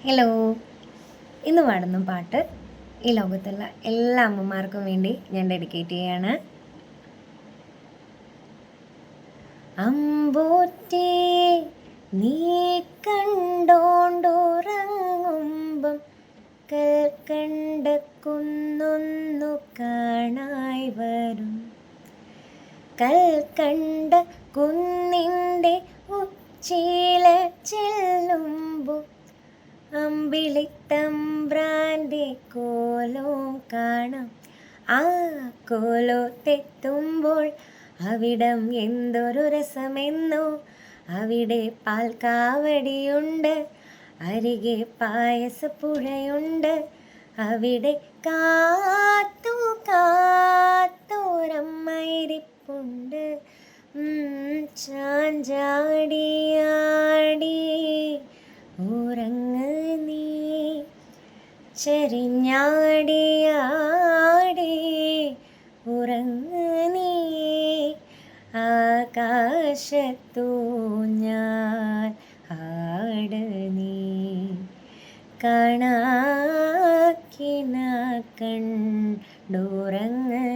Hello. ഇന്ന് പാടുന്ന പാട്ട് ഈ ലോകത്തുള്ള എല്ലാ അമ്മമാർക്കും വേണ്ടി ഞാൻ ഡെഡിക്കേറ്റ് ചെയ്യാണ്. അമ്പൂറ്റേ നീ കണ്ടോണ്ടുറങ്ങുമ്പം കൽക്കണ്ട കുന്നൊന്നു കാണായി വരും. കൽക്കണ്ട കുന്നിൻ്റെ ഉച്ചില ചെല്ലുമ്പോൾ അമ്പിളിത്തമ്പ്രാൻ്റെ കോലവും കാണാം. ആ കോലത്തെത്തുമ്പോൾ അവിടം എന്തൊരു രസമെന്നോ. അവിടെ പാൽക്കാവടിയുണ്ട്, അരികെ പായസപ്പുഴയുണ്ട്. അവിടെ കാത്തു കാത്തോരമ്മയിരിപ്പുണ്ട്. ചാഞ്ചാടിയാടി ഉറങ്ങ് നീ, ചരിഞ്ഞാടിയാടി ഉറങ്ങ് നീ. ആകാശത്തു ഞാൻ ആട് നീ, കാണാക്കിന കണ്ടുറങ്ങ്